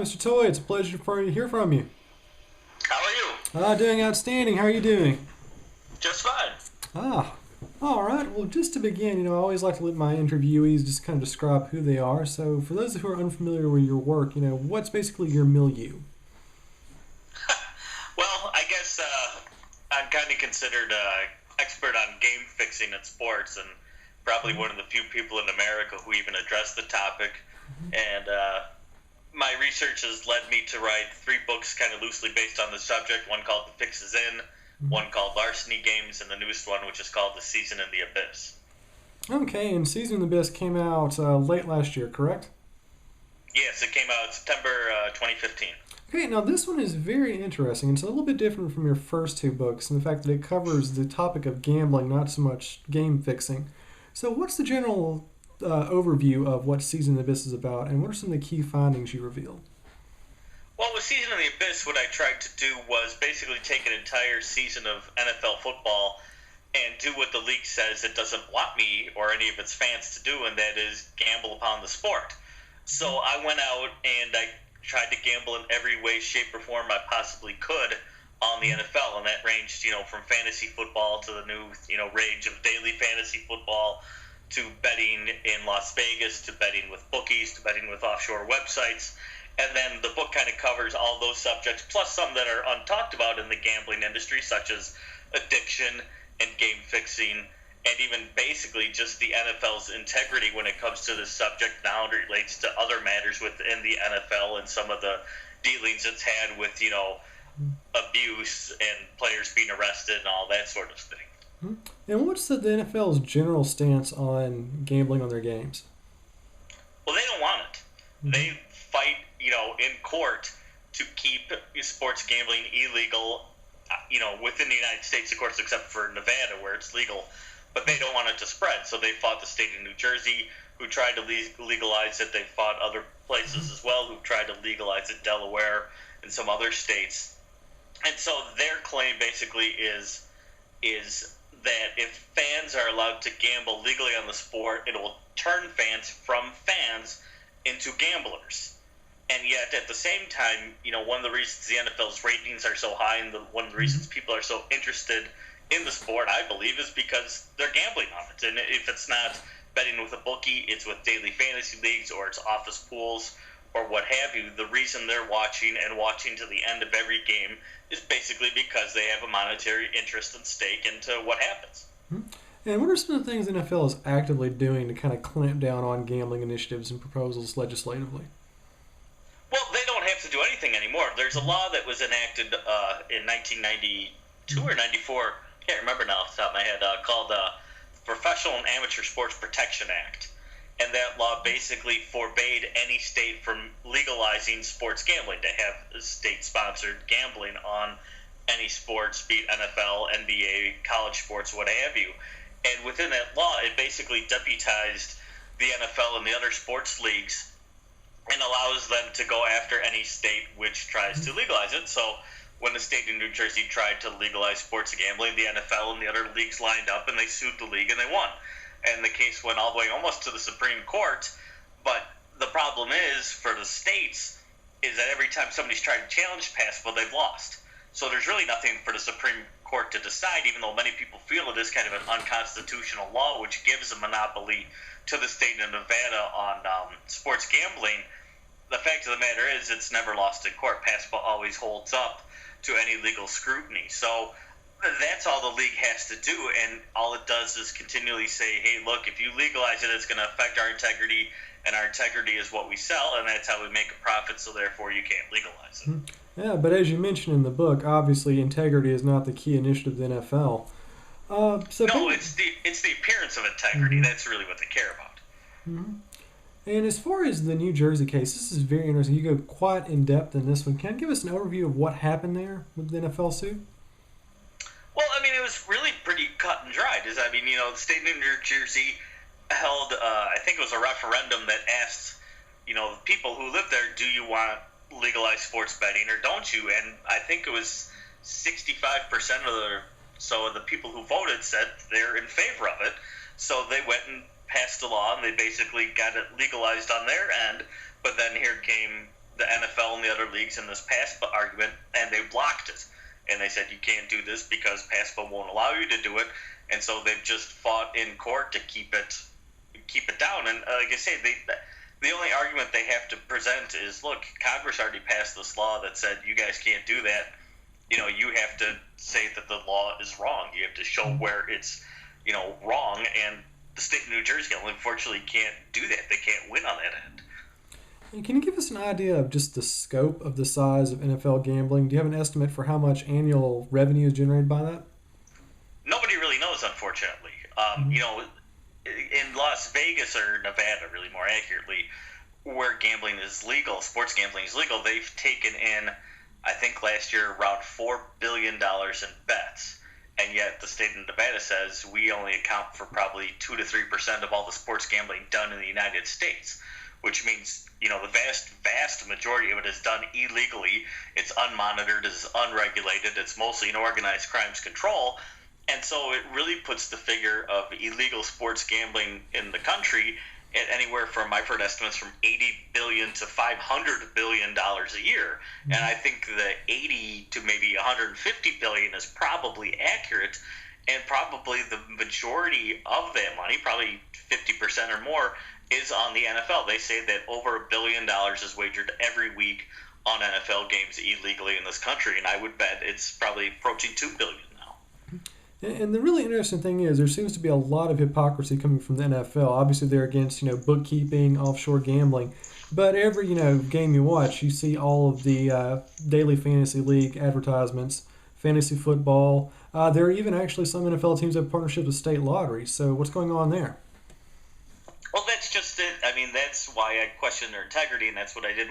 Mr. Toy, it's a pleasure to hear from you. How are you? Doing outstanding. How are you doing? Just fine. Ah, all right. Well, just to begin, I always like to let my interviewees just kind of describe who they are. So, for those who are unfamiliar with your work, what's basically your milieu? Well, I guess I'm kind of considered expert on game fixing in sports, and probably one of the few people in America who even address the topic. And my research has led me to write three books, kind of loosely based on the subject. One called "The Fix Is In," one called "Larceny Games," and the newest one, which is called "The Season in the Abyss." Okay, and Season of the Best came out late last year, correct? Yes, it came out September 2015. Okay, now this one is very interesting. It's a little bit different from your first two books in the fact that it covers the topic of gambling, not so much game fixing. So, what's the general overview of what Season of the Abyss is about, and what are some of the key findings you reveal? Well, with Season of the Abyss, what I tried to do was basically take an entire season of NFL football and do what the league says it doesn't want me or any of its fans to do, and that is gamble upon the sport. So I went out and I tried to gamble in every way, shape, or form I possibly could on the NFL, and that ranged, from fantasy football to the new, rage of daily fantasy football to betting in Las Vegas to betting with bookies to betting with offshore websites. And then the book kind of covers all those subjects, plus some that are untalked about in the gambling industry, such as addiction and game fixing, and even basically just the NFL's integrity when it comes to this subject now it relates to other matters within the NFL and some of the dealings it's had with, abuse and players being arrested and all that sort of thing. And what's the NFL's general stance on gambling on their games? Well, they don't want it. Mm-hmm. They fight, in court to keep sports gambling illegal, within the United States, of course, except for Nevada where it's legal. But they don't want it to spread. So they fought the state of New Jersey, who tried to legalize it. They fought other places as well, who tried to legalize it, Delaware and some other states. And so their claim basically is that if fans are allowed to gamble legally on the sport, it will turn fans from fans into gamblers. And yet, at the same time, one of the reasons the NFL's ratings are so high and one of the reasons people are so interested in the sport, I believe, is because they're gambling on it. And if it's not betting with a bookie, it's with daily fantasy leagues or it's office pools or what have you. The reason they're watching and watching to the end of every game is basically because they have a monetary interest and stake into what happens. And what are some of the things the NFL is actively doing to kind of clamp down on gambling initiatives and proposals legislatively? Well, they don't have to do anything anymore. There's a law that was enacted in 1992 or 94, I can't remember now off the top of my head, called the Professional and Amateur Sports Protection Act. And that law basically forbade any state from legalizing sports gambling, to have state-sponsored gambling on any sports, be it NFL, NBA, college sports, what have you. And within that law, it basically deputized the NFL and the other sports leagues and allows them to go after any state which tries to legalize it. So when the state of New Jersey tried to legalize sports gambling, the NFL and the other leagues lined up and they sued the league and they won. And the case went all the way almost to the Supreme Court. But the problem is, for the states, is that every time somebody's tried to challenge PASPA, they've lost. So there's really nothing for the Supreme Court to decide, even though many people feel it is kind of an unconstitutional law which gives a monopoly to the state of Nevada on sports gambling. The fact of the matter is it's never lost in court. PASPA always holds up to any legal scrutiny. So that's all the league has to do, and all it does is continually say, hey, look, if you legalize it, it's going to affect our integrity, and our integrity is what we sell, and that's how we make a profit, so therefore you can't legalize it. Yeah, but as you mentioned in the book, obviously integrity is not the key initiative of the NFL. No, it's the appearance of integrity. That's really what they care about. Mm-hmm. And as far as the New Jersey case, this is very interesting. You go quite in depth in this one. Can you give us an overview of what happened there with the NFL suit? Well, I mean, it was really pretty cut and dried. The state of New Jersey held, I think it was a referendum that asked, the people who live there, do you want legalized sports betting or don't you? And I think it was 65% of the people who voted said they're in favor of it. So they went and passed a law, and they basically got it legalized on their end. But then here came the NFL and the other leagues in this PASPA argument, and they blocked it. And they said you can't do this because PASPA won't allow you to do it, and so they've just fought in court to keep it down. And like I say, the only argument they have to present is, look, Congress already passed this law that said you guys can't do that. You have to say that the law is wrong. You have to show where it's, wrong. And the state of New Jersey, unfortunately, can't do that. They can't win on that end. And can you give us an idea of just the scope of the size of NFL gambling? Do you have an estimate for how much annual revenue is generated by that? Nobody really knows, unfortunately. In Las Vegas, or Nevada, really more accurately, where gambling is legal, sports gambling is legal, they've taken in, I think last year, around $4 billion in bets. And yet the state of Nevada says we only account for probably 2 to 3% of all the sports gambling done in the United States, which means, the vast majority of it is done illegally. It's unmonitored, it's unregulated, it's mostly in organized crimes control. And so it really puts the figure of illegal sports gambling in the country at anywhere from, I've heard estimates from $80 billion to $500 billion a year. And I think the 80 to maybe 150 billion is probably accurate, and probably the majority of that money, probably 50% or more, is on the NFL. They say that over $1 billion is wagered every week on NFL games illegally in this country, and I would bet it's probably approaching $2 billion. And the really interesting thing is there seems to be a lot of hypocrisy coming from the NFL. Obviously, they're against, bookkeeping, offshore gambling. But every, game you watch, you see all of the daily fantasy league advertisements, fantasy football. There are even actually some NFL teams that have partnerships with state lotteries. So what's going on there? Well, that's just it. I mean, that's why I question their integrity, and that's what I did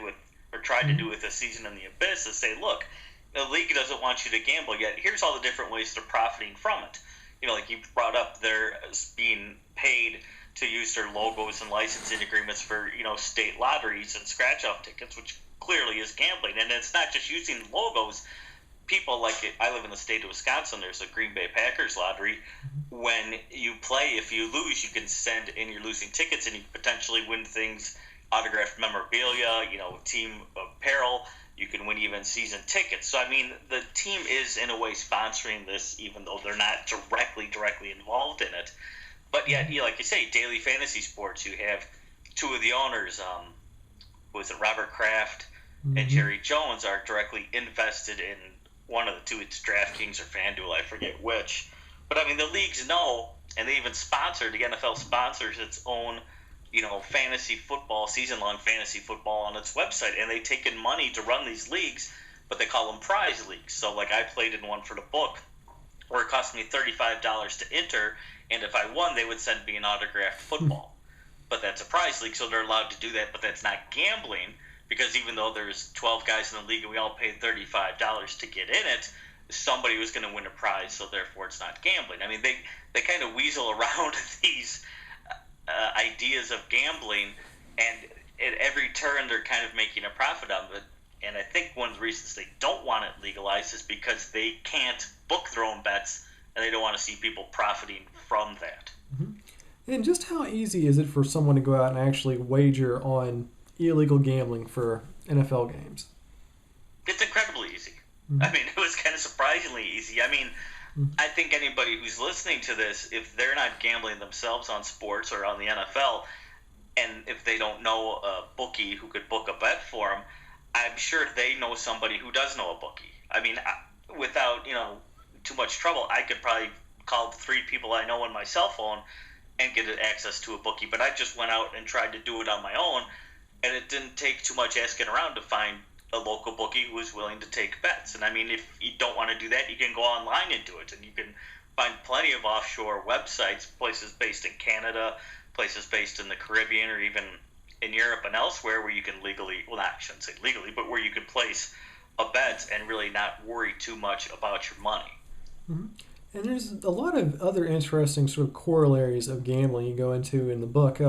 tried to do with this season in the Abyss, is say, look, the league doesn't want you to gamble yet. Here's all the different ways they're profiting from it. Like you brought up, they're being paid to use their logos and licensing agreements for, state lotteries and scratch-off tickets, which clearly is gambling. And it's not just using logos. People like it. I live in the state of Wisconsin. There's a Green Bay Packers lottery. When you play, if you lose, you can send in your losing tickets, and you potentially win things, autographed memorabilia, team apparel. You can win even season tickets. So, I mean, the team is, in a way, sponsoring this, even though they're not directly involved in it. But yet, like you say, daily fantasy sports, you have two of the owners, Robert Kraft and Jerry Jones, are directly invested in one of the two. It's DraftKings or FanDuel, I forget which. But, I mean, the leagues know, and they even sponsor, the NFL sponsors its own fantasy football, season-long fantasy football on its website, and they take in money to run these leagues, but they call them prize leagues. So, like, I played in one for the book where it cost me $35 to enter, and if I won, they would send me an autographed football. But that's a prize league, so they're allowed to do that, but that's not gambling, because even though there's 12 guys in the league and we all paid $35 to get in it, somebody was going to win a prize, so therefore it's not gambling. I mean, they kind of weasel around these ideas of gambling, and at every turn they're kind of making a profit of it. And I think one of the reasons they don't want it legalized is because they can't book their own bets, and they don't want to see people profiting from that. Mm-hmm. And just how easy is it for someone to go out and actually wager on illegal gambling for NFL games? It's incredibly easy. Mm-hmm. I mean, it was kind of surprisingly easy. I mean, I think anybody who's listening to this, if they're not gambling themselves on sports or on the NFL, and if they don't know a bookie who could book a bet for them, I'm sure they know somebody who does know a bookie. I mean, without too much trouble, I could probably call 3 people I know on my cell phone and get access to a bookie. But I just went out and tried to do it on my own, and it didn't take too much asking around to find a local bookie who is willing to take bets. And I mean, if you don't want to do that, you can go online and do it, and you can find plenty of offshore websites, places based in Canada, places based in the Caribbean, or even in Europe and elsewhere, where you can legally, well, not, I shouldn't say legally, but where you can place a bet and really not worry too much about your money. Mm-hmm. And there's a lot of other interesting sort of corollaries of gambling you go into in the book.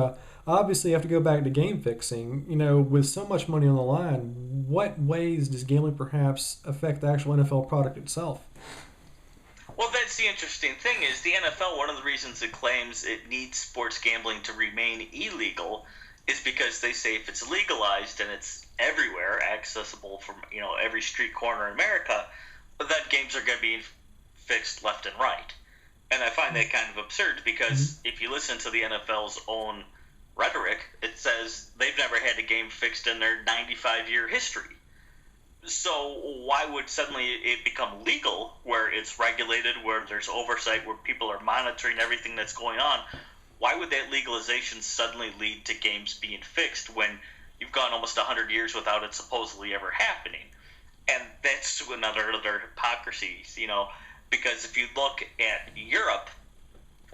Obviously, you have to go back to game fixing. With so much money on the line, what ways does gambling perhaps affect the actual NFL product itself? Well, that's the interesting thing is the NFL, one of the reasons it claims it needs sports gambling to remain illegal is because they say if it's legalized and it's everywhere, accessible from every street corner in America, then games are going to be fixed left and right. And I find that kind of absurd because if you listen to the NFL's own rhetoric, it says they've never had a game fixed in their 95-year history. So why would suddenly it become legal where it's regulated, where there's oversight, where people are monitoring everything that's going on? Why would that legalization suddenly lead to games being fixed when you've gone almost 100 years without it supposedly ever happening? And that's another hypocrisy, because if you look at Europe,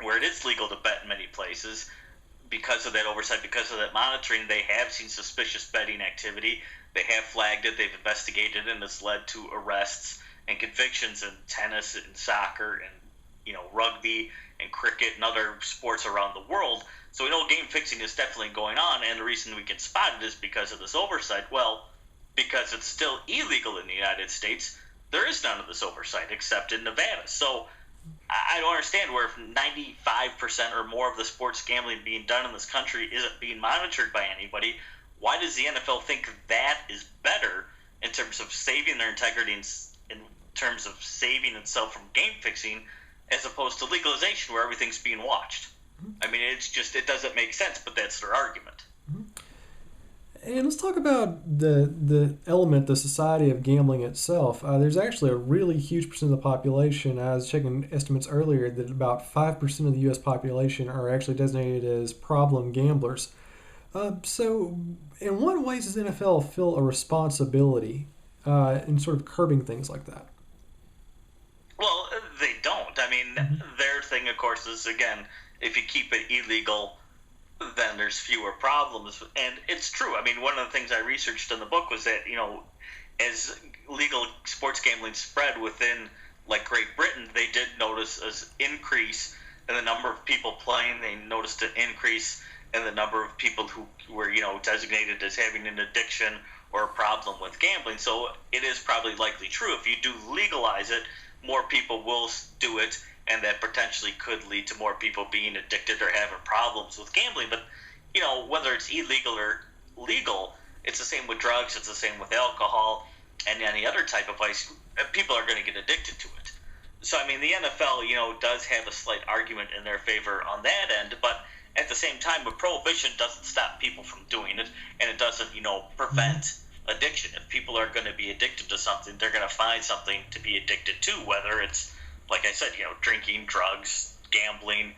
where it is legal to bet in many places, because of that oversight, because of that monitoring, they have seen suspicious betting activity. They have flagged it, they've investigated it, and it's led to arrests and convictions in tennis and soccer and rugby and cricket and other sports around the world. So we know game fixing is definitely going on, and the reason we can spot it is because of this oversight. Well, because it's still illegal in the United States, there is none of this oversight except in Nevada. So I don't understand where if 95% or more of the sports gambling being done in this country isn't being monitored by anybody. Why does the NFL think that is better in terms of saving their integrity, in terms of saving itself from game fixing, as opposed to legalization where everything's being watched? I mean, it doesn't make sense, but that's their argument. And let's talk about the element, the society of gambling itself. There's actually a really huge percent of the population. I was checking estimates earlier that about 5% of the U.S. population are actually designated as problem gamblers. So in what ways does the NFL feel a responsibility in sort of curbing things like that? Well, they don't. I mean, their thing, of course, is, again, if you keep it illegal, then there's fewer problems. And it's true. I mean, one of the things I researched in the book was that, as legal sports gambling spread within, like, Great Britain, they did notice an increase in the number of people playing. They noticed an increase in the number of people who were, designated as having an addiction or a problem with gambling. So it is probably likely true. If you do legalize it, more people will do it, and that potentially could lead to more people being addicted or having problems with gambling. But, whether it's illegal or legal, it's the same with drugs, it's the same with alcohol, and any other type of vice. People are going to get addicted to it. So, I mean, the NFL, does have a slight argument in their favor on that end, but at the same time, a prohibition doesn't stop people from doing it, and it doesn't, prevent addiction. If people are going to be addicted to something, they're going to find something to be addicted to, whether it's, like I said, drinking, drugs, gambling,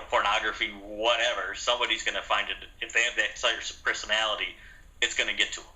pornography, whatever. Somebody's going to find it. If they have that personality, it's going to get to them.